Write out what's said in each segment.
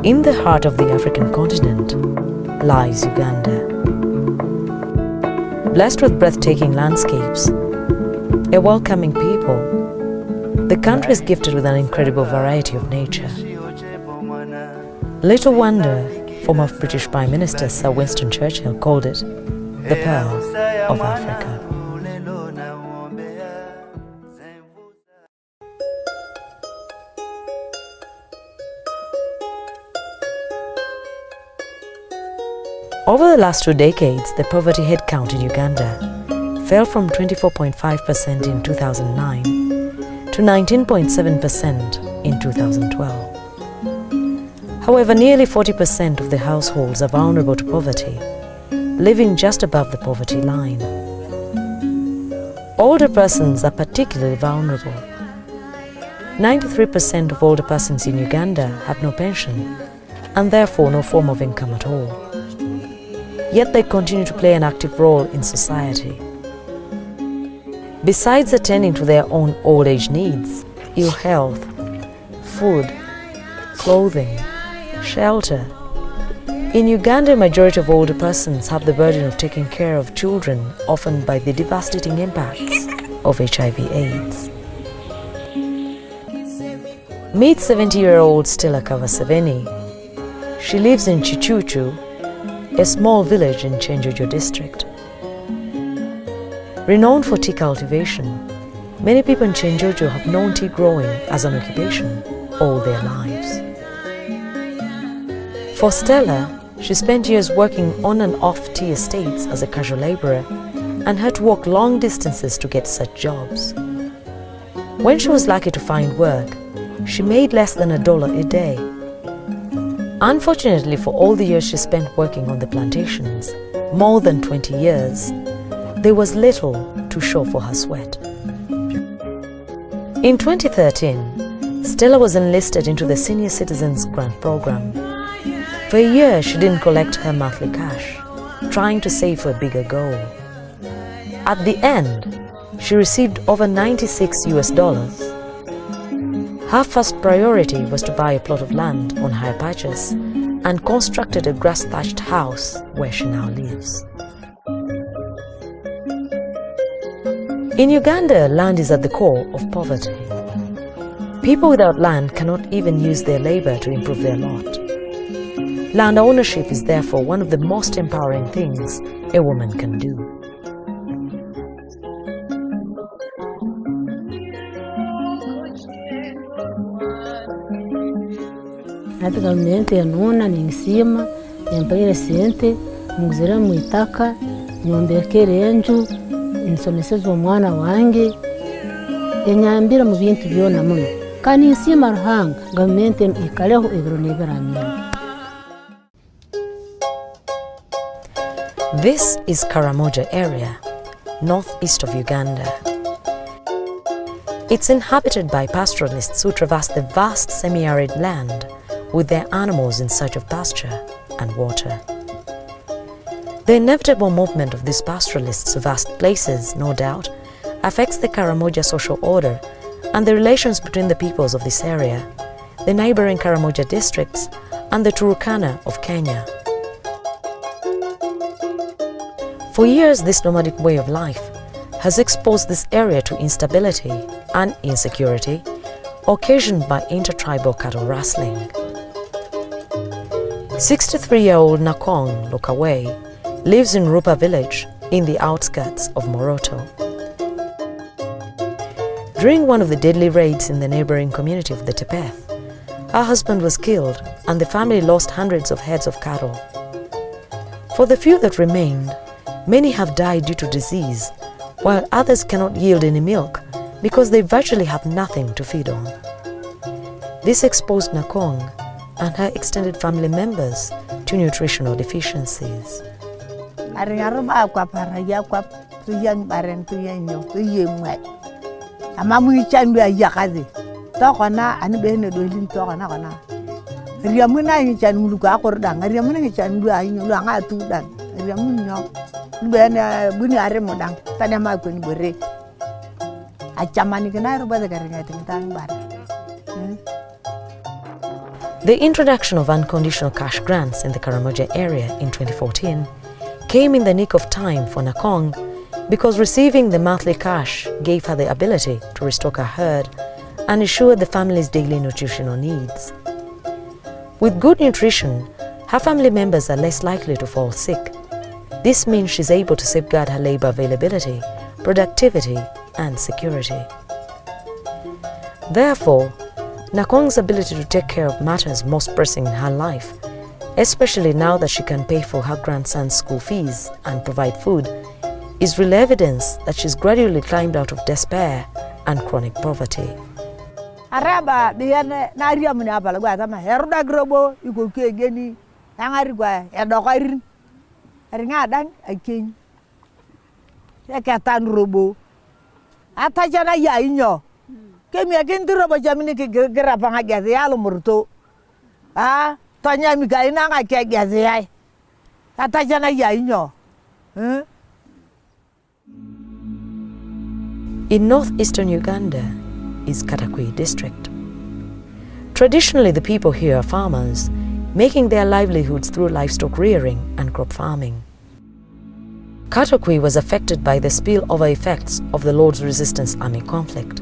In the heart of the African continent lies Uganda. Blessed with breathtaking landscapes, a welcoming people, the country is gifted with an incredible variety of nature. Little wonder, former British Prime Minister Sir Winston Churchill called it the Pearl of Africa. Over the last 2 decades, the poverty head count in Uganda fell from 24.5% in 2009 to 19.7% in 2012. However, nearly 40% of the households are vulnerable to poverty, living just above the poverty line. Older persons are particularly vulnerable. 93% of older persons in Uganda have no pension and therefore no form of income at all. Yet they continue to play an active role in society. Besides attending to their own old age needs, ill health, food, clothing, shelter. In Uganda, a majority of older persons have the burden of taking care of children, often by the devastating impacts of HIV/AIDS. Meet 70-year-old Stella Kavaseveni. She lives in Chichuchu, a small village in Chenjojo district. Renowned for tea cultivation, many people in Chenjojo have known tea growing as an occupation all their lives. For Stella, she spent years working on and off tea estates as a casual laborer and had to walk long distances to get such jobs. When she was lucky to find work, she made less than $1 a day. Unfortunately, for all the years she spent working on the plantations, more than 20 years, there was little to show for her sweat. In 2013, Stella was enlisted into the Senior Citizens Grant Program. For a year, she didn't collect her monthly cash, trying to save for a bigger goal. At the end, she received over $96. Her first priority was to buy a plot of land on hire purchase and constructed a grass-thatched house where she now lives. In Uganda, land is at the core of poverty. People without land cannot even use their labor to improve their lot. Land ownership is therefore one of the most empowering things a woman can do. Naturalmente yanona ninisima yampaire sente muzira mu itaka nyombekere enju nisomeseza omwana wange enyambira mu bintu byona muno kandi nsima ruhanga gavumenti ikaleho ebiro n'ebiramira. This is Karamoja area, northeast of Uganda. It's inhabited by pastoralists who traverse the vast semi-arid land with their animals in search of pasture and water. The inevitable movement of these pastoralists to vast places, no doubt, affects the Karamoja social order and the relations between the peoples of this area, the neighboring Karamoja districts, and the Turkana of Kenya. For years, this nomadic way of life has exposed this area to instability and insecurity occasioned by intertribal cattle rustling. 63-year-old Nakong Lokawe lives in Rupa village in the outskirts of Moroto. During one of the deadly raids in the neighboring community of the Tepeth, her husband was killed and the family lost hundreds of heads of cattle. For the few that remained, many have died due to disease, while others cannot yield any milk because they virtually have nothing to feed on. This exposed Nakong and her extended family members to nutritional deficiencies. The introduction of unconditional cash grants in the Karamoja area in 2014 came in the nick of time for Nakong because receiving the monthly cash gave her the ability to restock her herd and ensure the family's daily nutritional needs. With good nutrition, her family members are less likely to fall sick. This means she's able to safeguard her labor availability, productivity, and security. Therefore, Nakong's ability to take care of matters most pressing in her life, especially now that she can pay for her grandson's school fees and provide food, is real evidence that she's gradually climbed out of despair and chronic poverty. Araba biane naria muna balagwa sama heruda grobo ikoke geni angari gwa edokairin ringa dan akin ekatan robo atajana ya inyo kemi akin robo jamini ke gera panga gaze ya lumurto tanya mi ga ina ga ke gaze ya atajana ya inyo. In northeastern Uganda is Katakwi district. Traditionally, the people here are farmers, making their livelihoods through livestock rearing and crop farming. Katakwi was affected by the spillover effects of the Lord's Resistance Army conflict.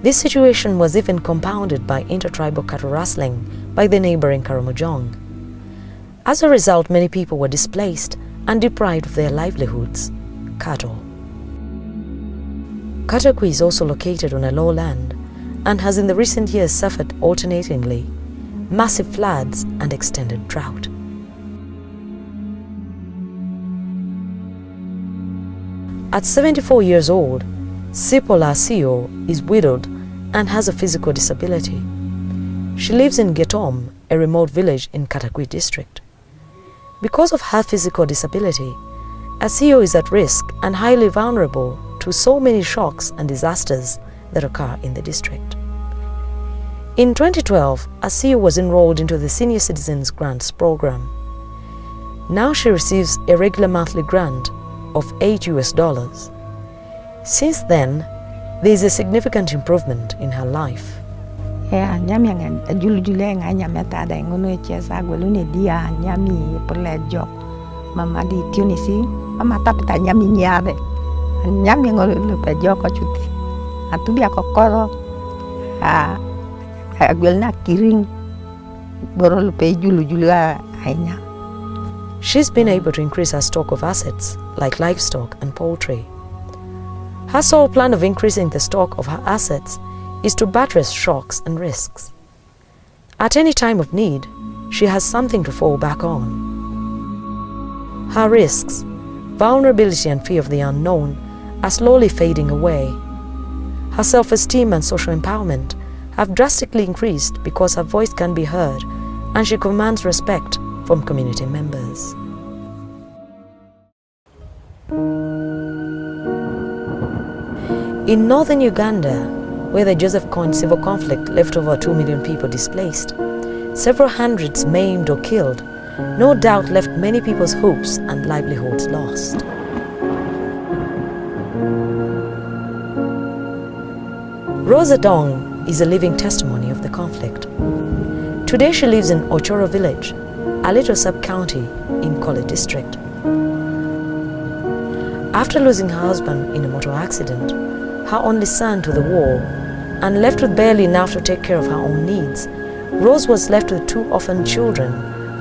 This situation was even compounded by intertribal cattle rustling by the neighboring Karamojong. As a result, many people were displaced and deprived of their livelihoods, cattle. Katakwi is also located on a lowland and has in the recent years suffered alternatingly massive floods and extended drought. At 74 years old, Sipola Sio is widowed and has a physical disability. She lives in Getom, a remote village in Katakwi district. Because of her physical disability, Asio is at risk and highly vulnerable to so many shocks and disasters that occur in the district. In 2012, Asio was enrolled into the Senior Citizens Grants program. Now she receives a regular monthly grant of $8. Since then, there is a significant improvement in her life. Mama di Tunisi, mama tapita nyami nyade, nyami ngolo pe joko chuti, atubia kokoro, agwelna kiring, borolo pe julu ainya. She's been able to increase her stock of assets like livestock and poultry. Her sole plan of increasing the stock of her assets is to buttress shocks and risks. At any time of need, she has something to fall back on. Her risks, vulnerability and fear of the unknown are slowly fading away. Her self-esteem and social empowerment have drastically increased because her voice can be heard and she commands respect from community members. In northern Uganda, where the Joseph Kony civil conflict left over 2 million people displaced, several hundreds maimed or killed, no doubt left many people's hopes and livelihoods lost. Rosa Dong is a living testimony of the conflict. Today she lives in Ochoro village, a little sub-county in Kole district. After losing her husband in a motor accident, her only son to the war, and left with barely enough to take care of her own needs, Rose was left with 2 orphaned children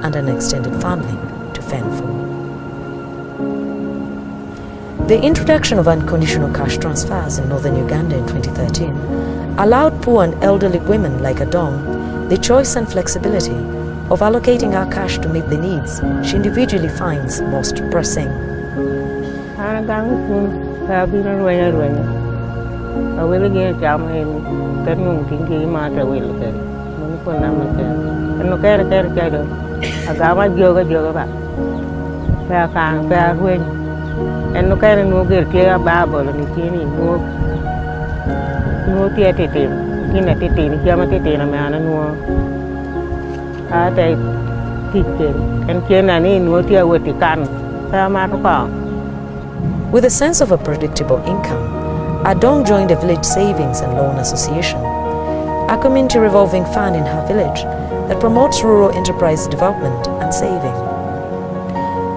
and an extended family to fend for. The introduction of unconditional cash transfers in northern Uganda in 2013 allowed poor and elderly women like Adong the choice and flexibility of allocating her cash to meet the needs she individually finds most pressing. Agama joga ba pa kan pa wen en no kare no ger ke ba bolo ni kini no tie tete kina tete ni kama tete na mana no ate tite en kena ni no tie woti kan pa ma ko. With a sense of a predictable income, Adong joined a village savings and loan association. a community revolving fund in her village that promotes rural enterprise development and saving.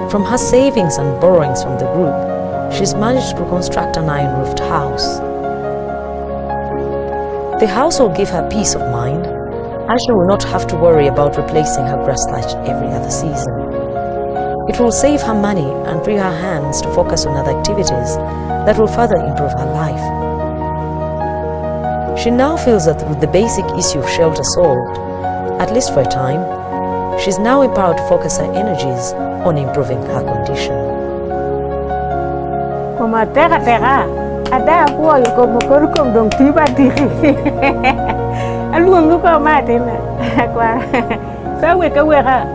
From her savings and borrowings from the group, she's managed to construct an iron-roofed house. The house will give her peace of mind, as she will not have to worry about replacing her grass thatch every other season. It will save her money and free her hands to focus on other activities that will further improve her life. She now feels that with the basic issue of shelter solved, at least for a time, she's now empowered to focus her energies on improving her condition. Como tega, ada apoio como corcom dong tiba tiri. Aluang ko matin kwa. Sawe ka wera.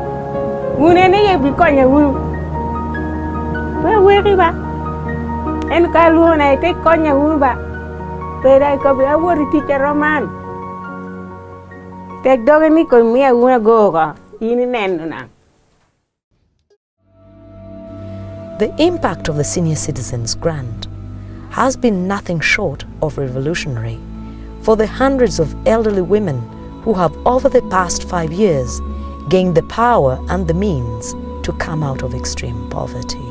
Mune ne ye bi konya wu. Weri ba. En ka lu na te konya wu ba. Pera ko bi awori teacher roman. Tek doge ni ko mi una goga. Ini nenu na. The impact of the Senior Citizens Grant has been nothing short of revolutionary for the hundreds of elderly women who have over the past 5 years gained the power and the means to come out of extreme poverty.